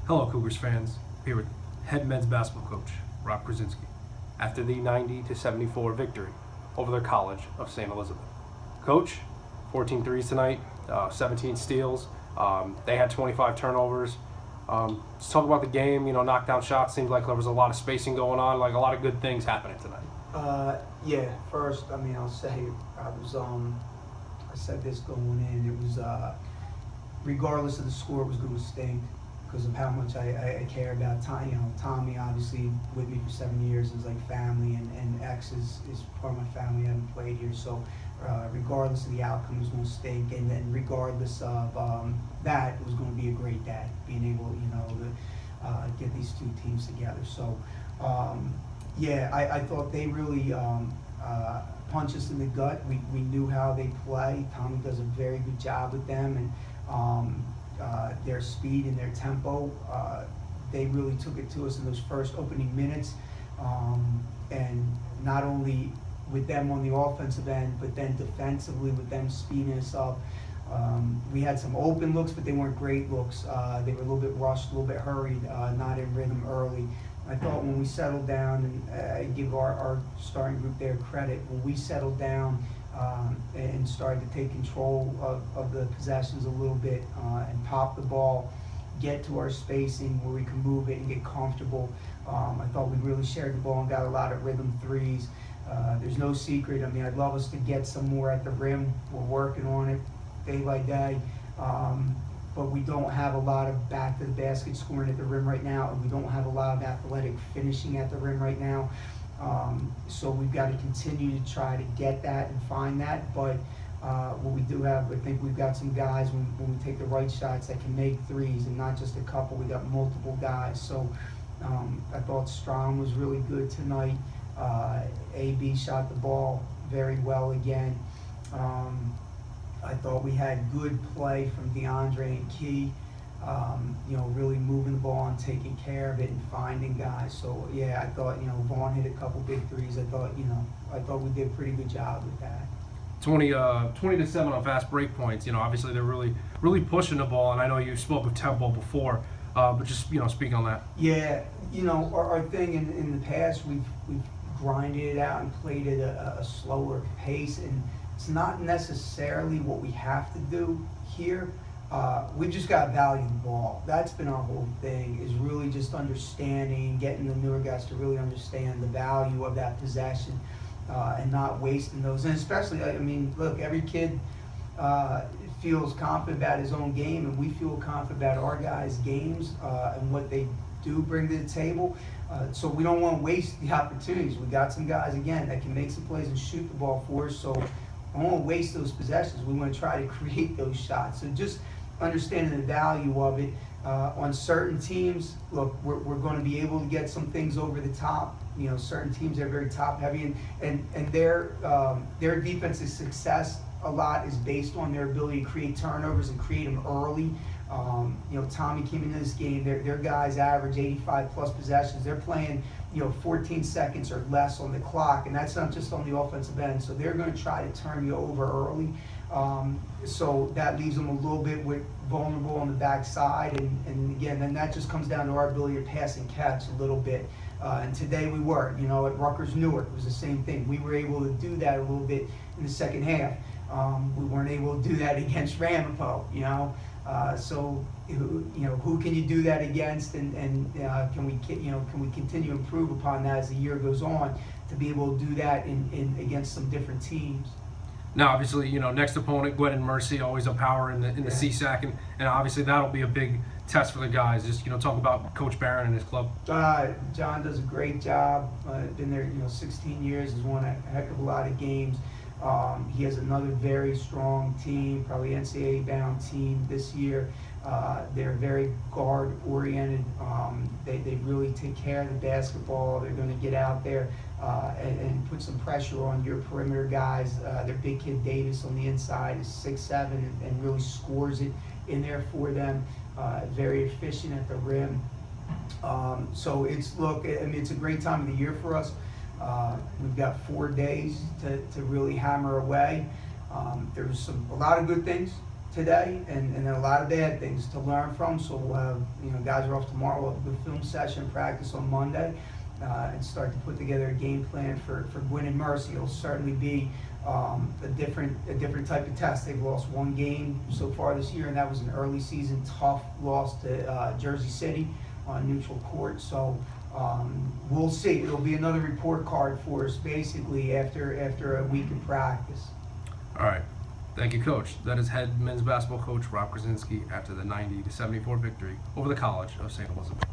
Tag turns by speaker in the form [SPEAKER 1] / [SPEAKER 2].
[SPEAKER 1] Hello, Cougars fans. Here with head men's basketball coach Rob Kurzinsky after the 90-74 victory over their College of St. Elizabeth. Coach, 14 threes tonight, 17 steals. They had 25 turnovers. Let's talk about the game. Knockdown shots. Seems like there was a lot of spacing going on. Like a lot of good things happening tonight.
[SPEAKER 2] First, I'll say I said this going in. It was regardless of the score, it was going to stink because of how much I care about Tommy. Tommy obviously with me for 7 years is like family, and X is part of my family. I haven't played here, so regardless of the outcome, it was going to stink. And then regardless of that, it was going to be a great day, being able to get these two teams together. So I thought they really punched us in the gut. We knew how they play. Tommy does a very good job with them, and their speed and their tempo, they really took it to us in those first opening minutes, and not only with them on the offensive end, but then defensively with them speeding us up. We had some open looks, but they weren't great looks. They were a little bit rushed, a little bit hurried, not in rhythm early. I thought when we settled down, and I give our starting group their credit, when we settled down and started to take control of the possessions a little bit and pop the ball, get to our spacing where we can move it and get comfortable. I thought we really shared the ball and got a lot of rhythm threes. There's no secret. I'd love us to get some more at the rim. We're working on it day by day. But we don't have a lot of back to the basket scoring at the rim right now, and we don't have a lot of athletic finishing at the rim right now. So we've got to continue to try to get that and find that. But what we do have, I think we've got some guys when we take the right shots that can make threes, and not just a couple. We got multiple guys. So I thought Strong was really good tonight. AB shot the ball very well again. I thought we had good play from DeAndre and Kean, really moving the ball and taking care of it and finding guys. So I thought, Vaughn hit a couple big threes. I thought we did a pretty good job with that.
[SPEAKER 1] 20-7 on fast break points. Obviously they're really pushing the ball, and I know you spoke of tempo before, but just speak on that.
[SPEAKER 2] Yeah, our thing in the past, we've grinded it out and played at a slower pace, and it's not necessarily what we have to do here. We just got to value the ball. That's been our whole thing, is really just understanding, getting the newer guys to really understand the value of that possession and not wasting those. And especially, look, every kid feels confident about his own game, and we feel confident about our guys' games and what they do bring to the table. So we don't want to waste the opportunities. We got some guys, again, that can make some plays and shoot the ball for us. So I don't want to waste those possessions. We want to try to create those shots. So just understanding the value of it. On certain teams, look, we're going to be able to get some things over the top. Certain teams are very top heavy, and their defensive success a lot is based on their ability to create turnovers and create them early. Tommy came into this game, their guys average 85 plus possessions. They're playing 14 seconds or less on the clock, and that's not just on the offensive end. So they're going to try to turn you over early. So that leaves them a little bit vulnerable on the backside, and again, then that just comes down to our ability to pass and catch a little bit. And today we were, at Rutgers Newark, it was the same thing. We were able to do that a little bit in the second half. We weren't able to do that against Ramapo, so who can you do that against, and can we continue to improve upon that as the year goes on to be able to do that in against some different teams.
[SPEAKER 1] Now, obviously, next opponent, Gwen and Mercy, always a power in the CSAC, and obviously that'll be a big test for the guys. Just talk about Coach Barron and his club.
[SPEAKER 2] John does a great job. Been there 16 years. Has won a heck of a lot of games. He has another very strong team, probably NCAA bound team this year. They're very guard oriented. They really take care of the basketball. They're going to get out there and put some pressure on your perimeter guys. Their big kid Davis on the inside is 6'7" and really scores it in there for them. Very efficient at the rim. So it's a great time of the year for us. We've got 4 days to really hammer away. There's a lot of good things, today, and a lot of bad things to learn from. So we'll have, guys are off tomorrow. We'll have a good film session, practice on Monday, and start to put together a game plan for Gwynn and Mercy. It'll certainly be a different type of test. They've lost one game so far this year, and that was an early season tough loss to Jersey City on neutral court. So we'll see. It'll be another report card for us, basically after a week of practice.
[SPEAKER 1] All right. Thank you, Coach. That is head men's basketball coach Rob Kurzinsky after the 90-74 victory over the College of St. Elizabeth.